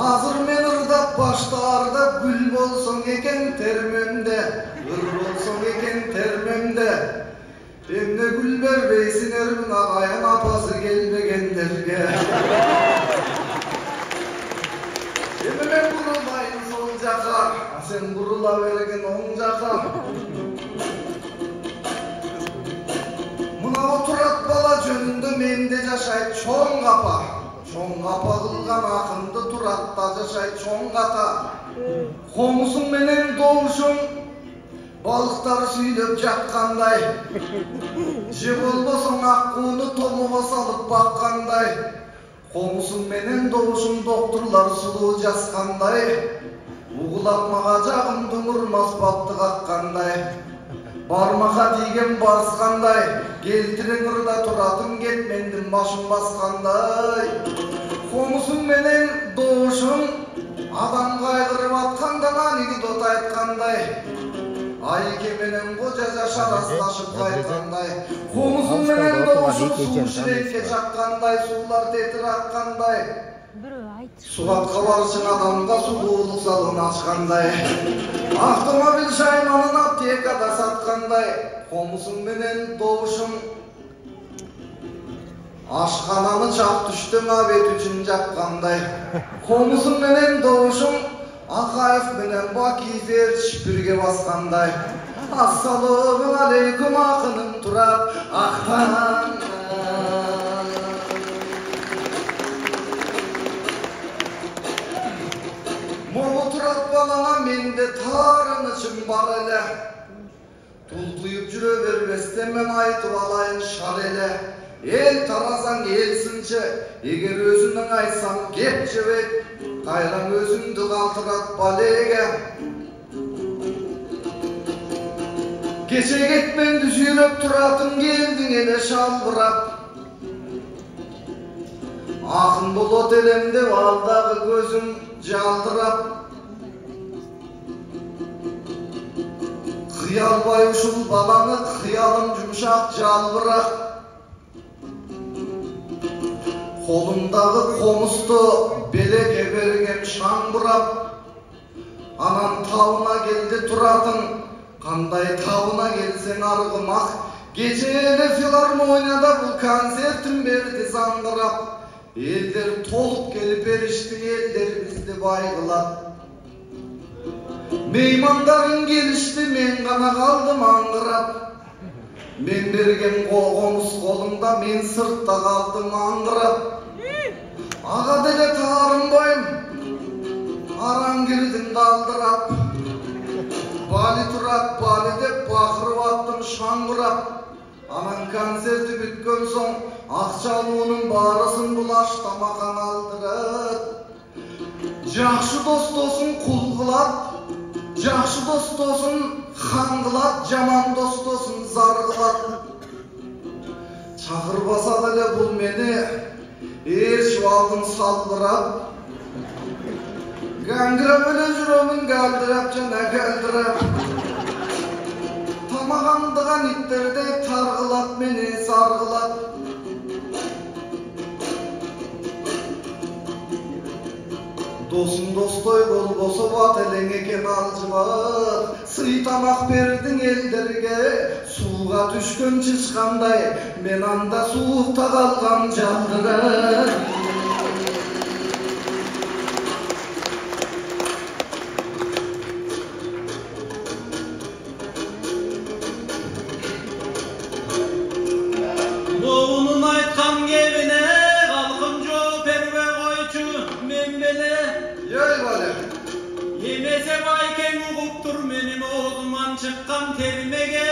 Azır men ırdap başlarda gül bolsun eken termemde, ır bolsun eken termemde. Emne gül berbeysin erbin ağayan apası gelmegenlerge. Emi men burulayın sol jaka, sen burula bergen oң jaka. Muna oturat bala jönündө mende jaşayt çoң kapa. Çoң kapa kılgan akındı turatта jaşayt çoң kata. Komuşun menen doğuşun balıklar süylöp жаткандай. Je bolбосоң аккууну томуга салып bakkanday. Komuşun menen doğuşun doktorlar suluğu жазкандай. Угулатмага жагымдын урмас бапты каккандай. Бармака тийген барскандай. Келтирең ырда туратым кетмендин башын баскандай. Komuşun menen doğuşun адам кайгырып атканда анекдот айткандай. Айке менен кожа жашараслашып кайткандай. Komuşun menen doğuşun суу ширекке чаккандай, суулар тетир аккандай. Сугатка барышын адамга сулуулук салын ачкандай. Автомобиль шайманын аптекада саткандай. Komuşun menen doğuşun ашкананы чак түштүң абет үчүн жаккандай. Komuşun menen doğuşun Акаев менен Бакифер бирге баскандай. Ассалому алейкум акыным турат актан. Могу турат балаңа менде таарынычым бар эле. Тулкуюп жүрө бербестен мен айтып алайын шар эле. Эл таразаң элсинчи, эгер өзүнүң айтсаң кеп жебет. Кайран өзүңдү калтырат балеге. Кече кетменди сүйрөп туратым келдиң эле шалбырап. Акын болот элем деп алдагы көзүм жалтырап. Кыялбай ушул баланы кыялым жумшак жалбырак. Kolumdagы komustу белекке бергем шаңбырап. Анан табына келди туратың, кандай табына келсең аргымак. Кече эле филармонияда бул концертин берди заңгырап. Элдер толуп келип беришти, элдерибизди байгылап. Меймандарың келишти, мен гана калдым аңгырап. Мен берген комуз колумда, мен сыртта калдым аңгырап. Ага деле таарынбайм, аран кирдим далдырап. Бали турат, бали деп бакырып аттым шаңгырап. Анан концерти бүткөн соң акчалуунун баарысын булаш тамакан алдырат. Жакшы достосун кул кылат, жакшы достосун хан кылат, жаман достосун зар кылат. Чакырбаса деле бул мени шуалдың салбырап. Гаңгырап эле жүрөмүн калтырап жана калтырап. Тамагандыган иттердей таргылап мени саргылап. Досун достой болбосо бат элең экен алжыбат. Сый тамак бердиң элдерге, сууга түшкөн чычкандай. Мен анда суукта калгам жалтырап. Doğunun aytkan gebine kalkın жооп бербей койчу мен беле. Yoy bale. Yemese bayken ugup tur menin oğuzumdan çıkkan termege.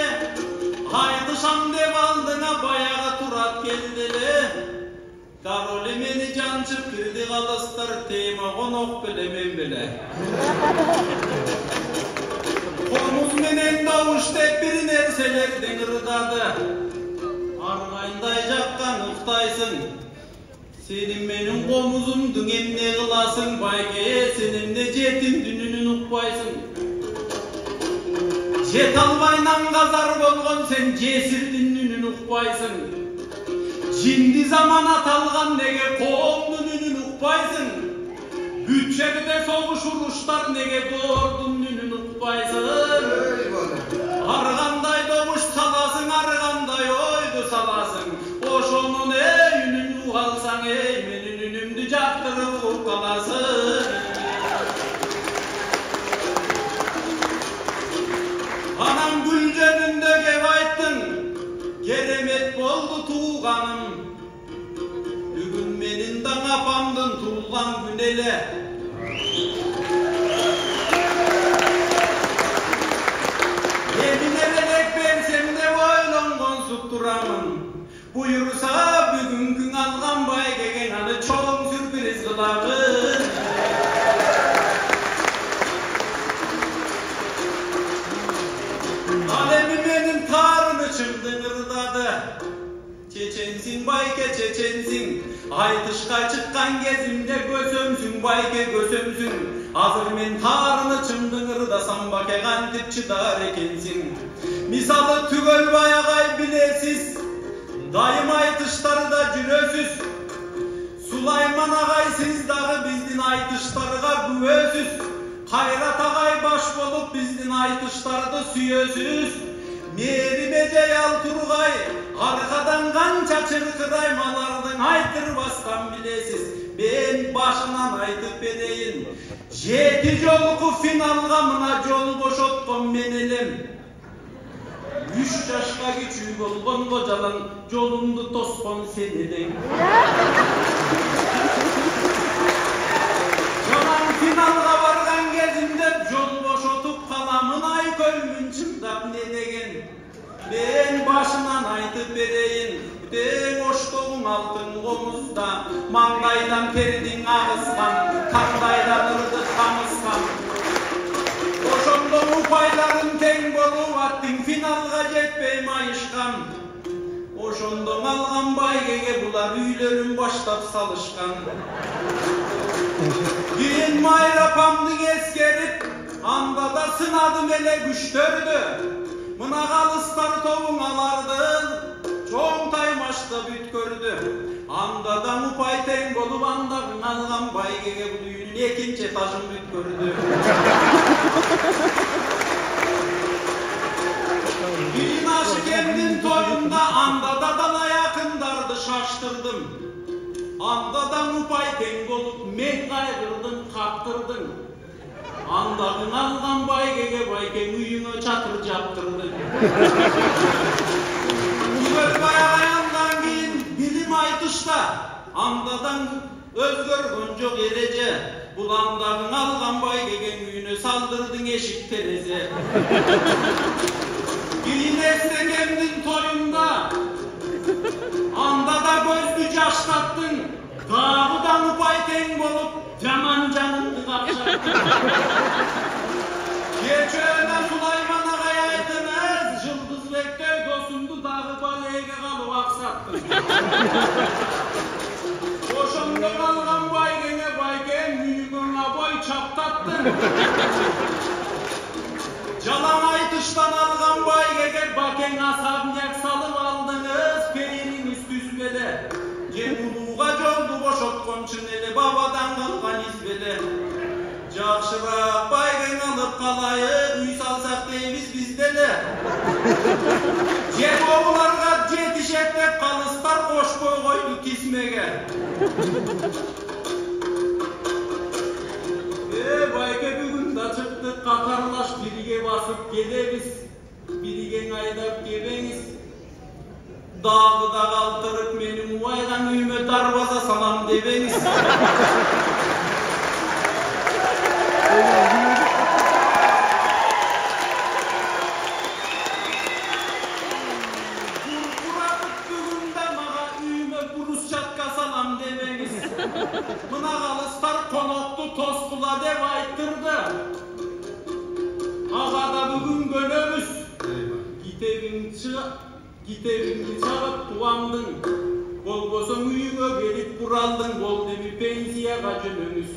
Haytışam dep aldına bayağı turat keldele. Karoli meni jançıp kirdi kalıstar tema konok bile men bile. Komuz menen davuş dep bir nerselerden ırdadı. Argayınday jakkan ıktaysın. Senin menin komuzumdun emne kılasın. Baygeye senin de jetin dününün ukpaysın. Jet albaynan gazar bolgon sen jesir dününün ukpaysın. Jindi zaman atalgan nege koğumdun ünün ukpaysın. Üçeride soğuş uruşlar nege doğurdun nünün ukpaysın. Arganday doğuş salasın, arganday oydu salasın. Oşonun ünün uğalsan menin ünümdü jaktırıp ukalasın. Anam gülcerinde gevayttın, geremet boldu tuğanım. Bugün menin dan apamdın tuğlan günele. Emine melek bersem de boylongon sutturamın. Buyursa bugün gün algan bay gegen anı çoğun sürpriz kılamın. Alemi benim tarını çımdın ırdadı. Çeçensin bayke çeçensin. Aytışka çıkkan gezimde gösömsün bayke gösömsün. Hazır men tarını çımdın ırdasam bake gantip çıdar ekensin. Misalı tügöl bayagay bilesiz. Dayım aytışları cürösüz. Sulayman ağay siz dağı bizdin aytışlarıga güvösüz. Hayrat ağay baş bolup bizdin aytışlarda süyösüz. Merimece yalturgay, arkadan kança çırkıray malardın aytır bastan bilesiz. Ben başından aytıp bedeyin, jeti jolku finalga mına jol boşotpon menelim. 3 yaşka küçük olgon kocalan, jolumdu tospon senelim. Jolan finalga bargan gezimde jol boşotup kalamın ay kölmün çımdap ne degen. Ben başından aytıp bereyin, den oştoğun altın omuzda, mangaydan perdin ağızkan, kandaydan ırdı kamızkan. Oşonda upayların ten bolu attın, finalga jetpey mayışkan. Oşonda malgan baygege bular, üylörün baştap salışkan. Din mayrapamdı eskerip, anda da sınadım ele güçtördü. Mına kalıstar toğun alardın, çoğun taymaşta büt gördü. Andadan upay ten bolup andağın algan baygege bu düğünün ekince taşın büt gördü. Düğün aşı kendin toyunda andada dala yakındardı şaştırdım. Andadan upay ten bolup meh kaygırdın kaptırdın. Andağın algan baygege baygen uyuna çatır japtırdın. Güzel bayağayandan keyin bilim aytışta andadan özgörgön jok erece. Bulandağın algan baygegen uyuna saldırdın eşik tereze. Keyin estegendin toyunda andada gözlü jaştattın. Dağıdan upay ten bolup Caman canımdı kapşattın. Geçöğüne Sulayman ağaya aydınız, Yıldız Bektöy dosundu dağı baleyge kalıp aksattın. Boşonda kalgan baygene baygen, müyüğüne boy çaptattın. Jalan aytıştan algan baygege, baken asabnyak salıp aldınız, peyinin üstüzbele. Cemuluğa joldu boşotkon çınele, babadan kalgan izbele. Jakşırak baygen alıp kalayık, uy salsak deybiz bizdele. Jem oğularga jetişeklep kalıstar, koş koy koydu kismege. Bayge bugün da çıktık, katarlaş birige basıp gelebiz. Birigen aydap gebeniz. Dağı da kaldırıp benim uvaydan üyme darbaza salam debeniz. Kurkuratıp bugün de mağa üyme burus çatka salam debeniz. Mına kalıstar konoktu toskula dev ayttırdı. Ağa da bugün gönömüz. Gitevini çalıp tuandın. Bolboson uyuğa gelip kuraldın. Bol demi pensiyaga jönömüz.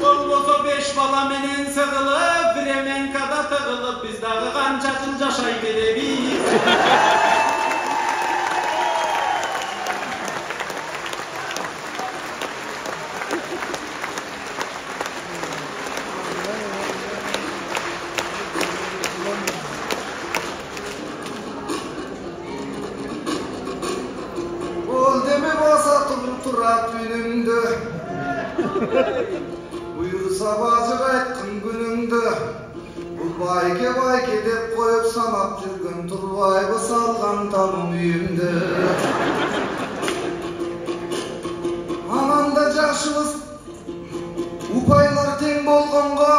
Bolboso 5 bala menen sığılıp, Vremenkada tığılıp, biz dağı kançasın jaşay berebiz. Bayke dep koyup sanap жүргөн турбайбы салган тамым үйүмдө. Ананда жашыбыз упайлар тең болгонго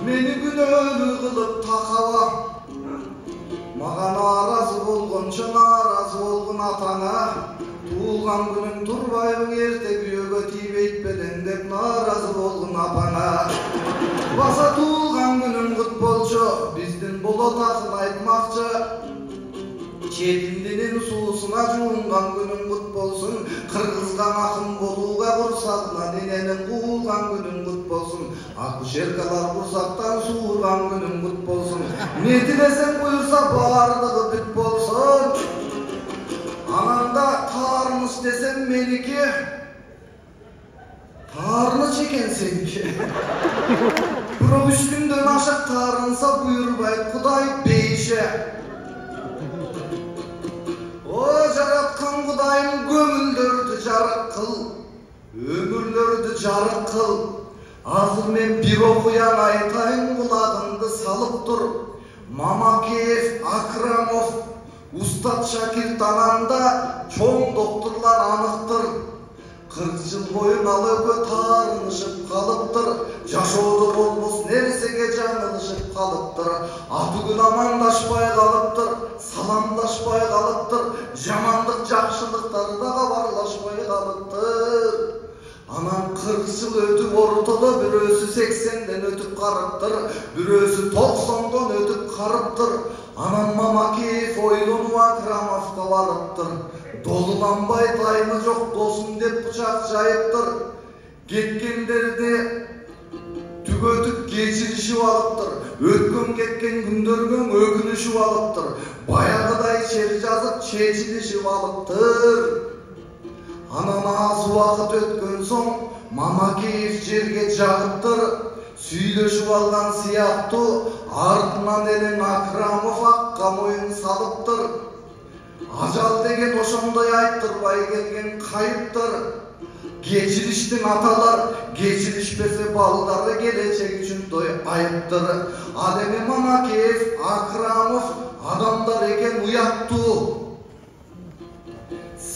мени күнөөлүү кылып такаба. Мага нааразы болгончо нааразы болгон атаңа туулган күнүң турбайбың эрте күйөөгө тийбейт белең деп нааразы болгон апаңа. Баса туулган күнүң кут болчу, биздин болот акын айтмакчы. Четиндинин суусуна жуунган күнүң кут болсун, кыргызган акын болууга курсагына дененин куулган күнүң кут болсун. Акушеркалар курсактан суурган күнүң кут болсун. Не тилесең буйрса баардыгы бүт болсун. Ананда таарыныч десем меники, таарыныч экен сеники. Бирок 3 күндөн ашык таарынса буйрбайт Кудай бейше. О жараткан Кудайым көңүлдөрдү жарык кыл, өмүрлөрдү жарык кыл. Азыр мен бир окуян айтайын, кулагыңды салып тур. Мамакеев, Акрамов, Устат Шакирт ананда чоң доктурлар аныктыр. 40 жыл бою алыпы таарынышып калыптыр. Жашоодо болбос нерсеге жаңылышып калыптыр. Аты күн амандашпай калыптыр, саламдашпай калыптыр. Жамандык жакшылыктары да кабарлашпай калыптыр. Анан 40 жыл өтүп ортодо бирөөсү 80ден өтүп карыптыр, бирөөсү 90дон өтүп карыптыр. Анан Мамакеев ойлонуп Акрамовго барыптыр. Долуланбай тайымы жок досум деп бычак жайыптыр. Кеткендерди түгөтүп кечиришип алыптыр. Өткөн кеткен күндөргө өкүнүшүп алыптыр. Баягыдай чер жазып чечилишип алыптыр. Анан аз убакыт өткөн соң Мамакеев жерге жагыптыр. Сүйлөшүп алган сыяктуу артынан элен Акрамов акка моюн салыптыр. Ажал деген ошондой айттырбай келген кайыптыр. Кечириштин аталар, кечиришпесе балдары келечек үчүн той айыптыр. Ал эми Мамакеев, Акрамов адамдар экен уяттуу.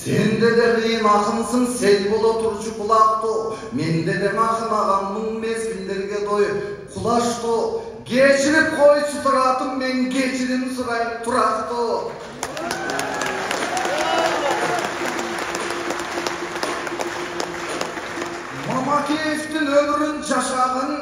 Сенде де кыйын акынсың, сел боло турчу кулактуу. Менде де акын агамдын мезгилдерге той кулаштуу. Кечирип койчу туратым, мен кечирим сурайм турактуу. Мамакеевдин өмүрүн жашагын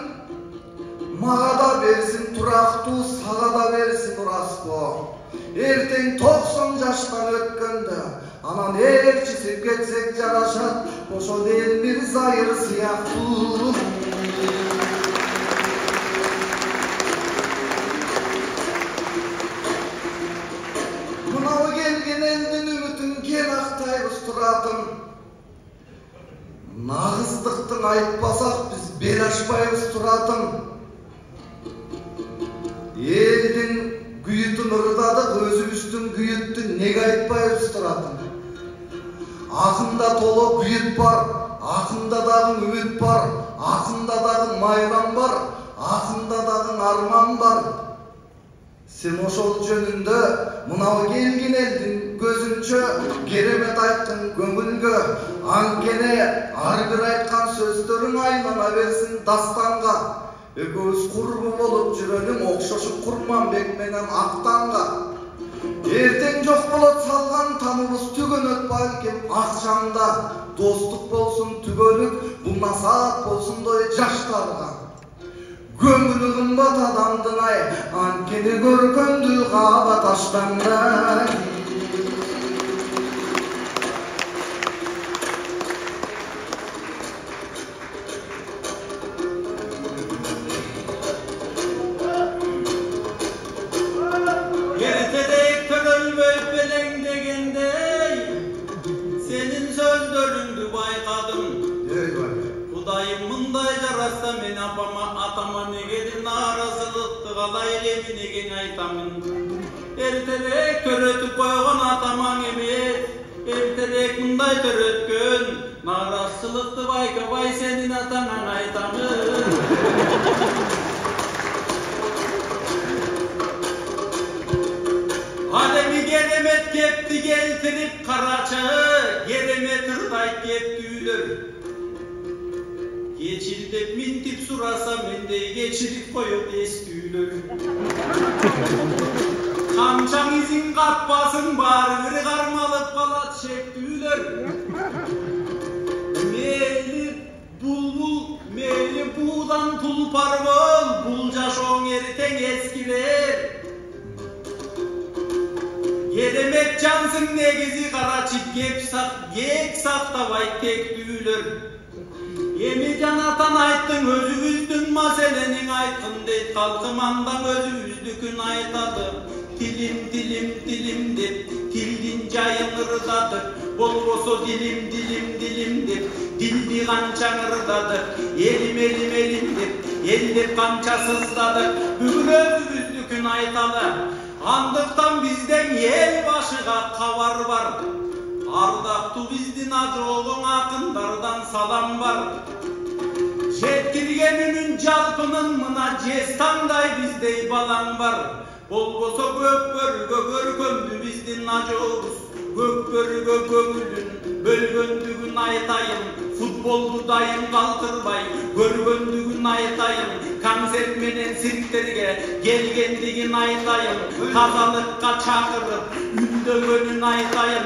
мага да берсин турактуу, сага да берсин Ураспо. Эртең 90 жаштан өткөндө анан ээрчисип кетсек жарашат, ошол эл бир зайыр сыяктуу. Мынау келген элдин үмүтүн кен актайбыз туратым. Нагыздыктын айтпасак биз бел ашпайбыз туратым. Элдин күйүтүн ырдадык, өзүбүздүн күйүттү неге айтпайбыз туратым. Акында толо күйүт бар, акында дагы үмүт бар, акында дагы майрам бар, акында дагы арман бар. Сен ошол жөнүндө мынау келген элдин көзүнчө керемет айткан көңүлгө, анткени ар бир айткан сөздөрүң айлана берсин дастанга. Экөөбүз курбу болуп жүрөлүң окшошуп Курманбек менен Актанга. Эртең жок болот салган тамыбыз түгөнөт балким акчаңда. Достук болсун түгөлүк, бул насаат болсун дой жаштарга. Көңүлү кымбат адамдын ай, анткени көркөндү каба таштандай. Мен атама негедин нааразылыкты калай элемин эген айтамын. Эртерээк төрөтүп койгон атамаң эмес, эртерээк мындай төрөткөн нааразычылыкты байкабай сенин атаңа айтамын. kepti geltirip karaçı, yereme tırday keptüylür. Geçirdip mintip surasa mendey geçirip koyup estüylür. Kamçan izin katpasın bari bir karmalık balat çektüylür. Meyli buğdan tulpar bol, bulca şoğun eriten eskiler. Yedemek cansın negizi karaçık gek sakta vay tektüylür. Yemi canatan ayttın özümüzdün maselenin aytkın deyt kalkımandan özümüzdükün aytadı. Dilim dep tildin cayın ırdadı. Bolboso dilim dep dildi kançan ırdadı. Elim dep ellep kança sızdadı. Bugün özümüzdükün aytalı. Andıktan bizden yel başıga kavar var. Ardaktu bizdin acıoğun akındardan salam var. Жеткиргенинин жалпынын мына жестандай биздей балаң бар. Болбосо көкбөргө көркөмдү биздин ажообуз. Көкбөргө көңүлүн бөлгөндүгүн айтайын. Футболду дайым калтырбай көргөндүгүн айтайын. Концерт менен сирктерге келгендигин айтайын. Тазалыкка чакырып үндөгөнүн айтайын.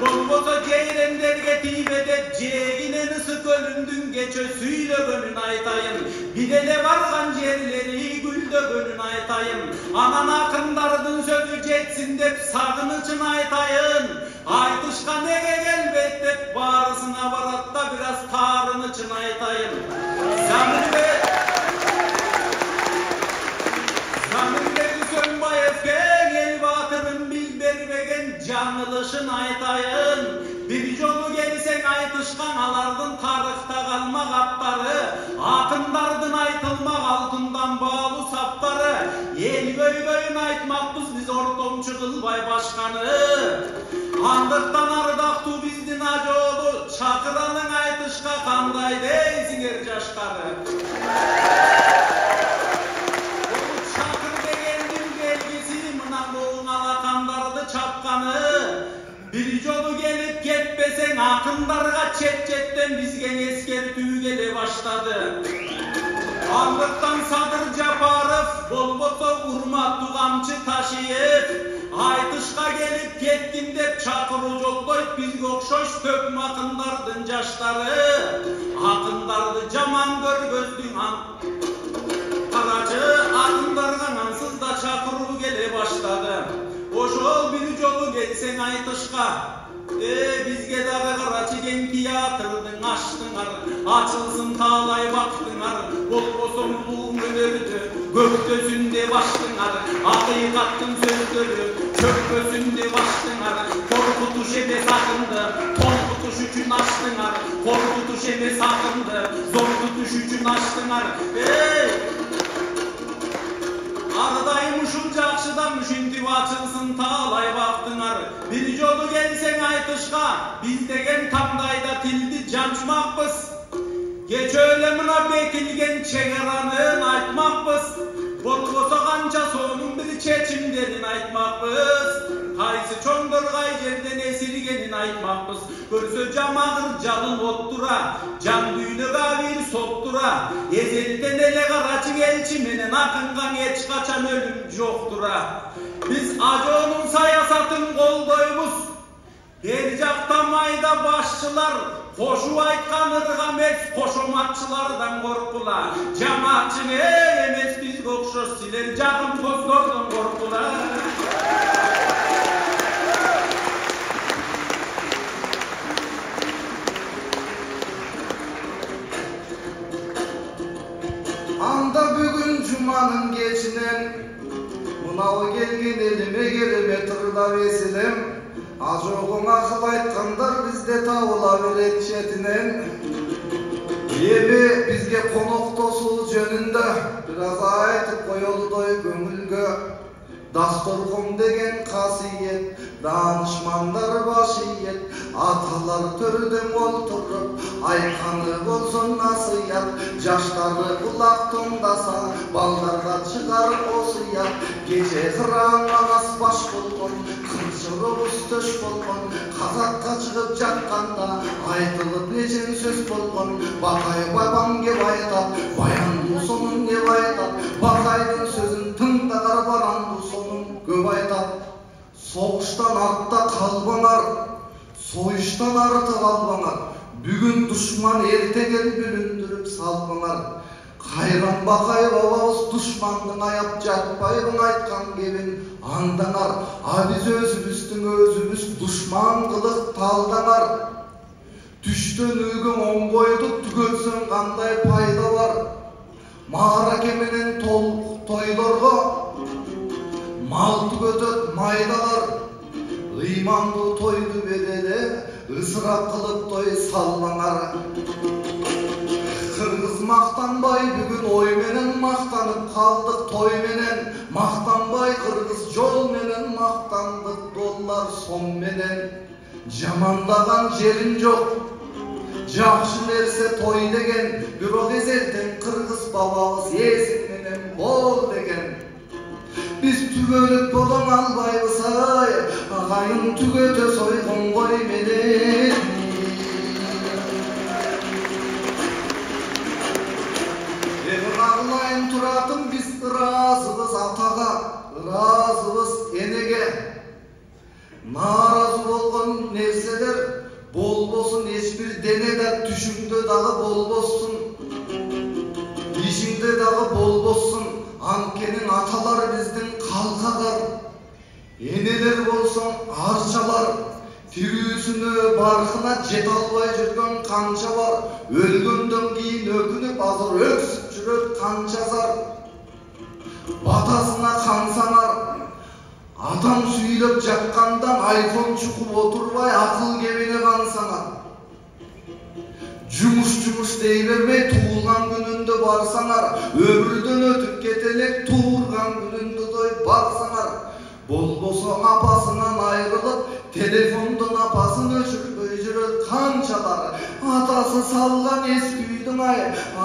Болбосо жейрендерге тийме деп жегинен ысы көлүндүн кечө сүйлөгөнүн айтайын. Биделе барган жерлери гүлдөгөнүн айтайын. Анан акындардын сөзү жетсин деп сагынычын айтайын. Айтышка неге келбейт деп баарысына барат да бир аз таарынычын айтайын. Замирбек Үсөнбаевге эл баатырын биз бербеген жаңылышын айтайын. Bir жолу келсең айтышкан алардын тарыхта калмак аттары, акындардын айтылмак алтындан баалуу саптары. Эл көйгөйүн айтмакпыз биз ортомчу кылбай башканы. Андыктан ардактуу биздин ажоолу, чакыраның айтышка кандай дейсиңер жаштары. Чакыр дегендин белгиси мына боң алакандарды чапканы. Bir жолу келип кетпесең акындарга чет-четтен бизге эскертүү келе баштады. Андыктан Садыр Жапаров, болбосо урматтуу камчы Ташиев, айтышка келип кеттим деп чакыруу жолдойт бизге окшош төкм акындардын жаштары. Акындарды жаман көргөздүң карачы, акындарга ансыз да чакыруу келе баштады. Ошол bir жолу келсең айтышка, бизге дагы карачы кең театрдың аштыңар, ачылсын таалай бактыңар, болбосо улуу өнөрдү көктөсүндө баштыңар, акыйкаттын сөздөрү чөкпөсүндө баштыңар, коркутуш эмес акынды коркутуш үчүн аштыңар, коркутуш эмес акынды зоркутуш үчүн аштыңар. Ардайым ушул жакшыдан ушинтип ачылсын таалай бактыңар. Bir жолу келсең айтышка, биз деген тандайда тилди жанчмакпыз. Кечө эле мына бекилген чегаранын айтмакпыз. Болбосо канча сонун бир чечимдерин айтмакпыз. Кайсы чоңдор кай жерден эсиргенин айтмакпыз. Көрсө жамагыр жалын оттура, жан дүйнөгө бир соттура. Эзелден эле карачы келчи менен акынга эч качан өлүм жоктура. Биз ажоонун саясатын колдойбуз. Бер жакта майда башчылар кошуп айткан ырга эмес, кошоматчылардан коркула. Жамаатчы эмес бизге окшош силер жагым көздөрдөн коркула. Anda bugün cumanın geçinen mınav gelgen elime gelime tırda vesilem. Ajoğun akıl aytkandar bizde tavula veret çetinen. Ebi bizge konok tosul jönünde biraz aytıp koyoldoy gömülgö. Dastorkon degen kasiyet, danışmanlar başiyet, atalar törüdüm olturup, aykanı bolsun nasıyat, jaşları kulak tondasa, ballarga çıkar osiyat, gece kıran ağas baş bolgon, kılçılı üstöş bolgon, kazakka çıkıp jatkanda, aytılıp nejen söz bolgon, bakay babam gep aytat, bayan sonun gep aytat, bakaydın sözün tыңдагар баран sonun көп aytat. Soğuştan artta kalbanar, soyuştan arta kalbanar. Bugün düşman ertegen bülündürüp salbanar. Kayran bakay bababız düşmandın ayap jatpayбын aytkan gebin andanar. Biz özümüz düşman kılık taldanar. Düştön ügün on koyduk tügötsün kanday payda var. Mağara keminin toylarga mal tügötöt maydalar. Imandı toydu bedele ısrap kılıp toy salmanar. Kırgız maktanbay bugün oy menen maktanıp kaldık toy menen. Maktanbay kırgız jol menen maktandık dollar son menen. Jamandagan jerin jok. Жақшы нерсе той деген, бирок эзелден кыргыз бабабыз эсин менен бол деген. Биз түгөлүп бодон албайбыз ай, агайын түгөтө сойкон кой менен. Агылайын туратын биз ыраазыбыз атага, ыраазыбыз энеге. Нааразы болгон нерселер болбосун, эчбир денеде түшүңдө дагы болбосун, ишиңде дагы болбосун. Анткени аталар биздин калкалар, энелер болсоң арчалар. Тирүүсүнө баркына жете албай жүргөн канча бар. Өлгөндөн кийин өкүнүп азыр өксүп жүрөт канча зар. Батасына кансаңар, атам сүйлөп жаткандан айфон чукуп отурбай акыл кебине кансаңар. Жумуш дей бермей туулган күнүндө барсаңар, өмүрдөн өтүп кетелек туурган күнүндө той барсаңар. Болбосо апасынан айрылып, телефондон апасын өчүрбөй жүрөт канчалар. Атасы салган эски үйдүн ай,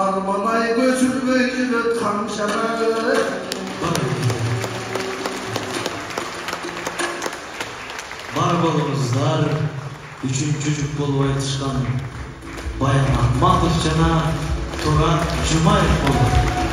арман ай көчүрбөй жүрөт канчалар. Бар болуңуздар, үчүнчү жүк болуп айтышкан Баян Ахматов жана Туран Жумаев болду.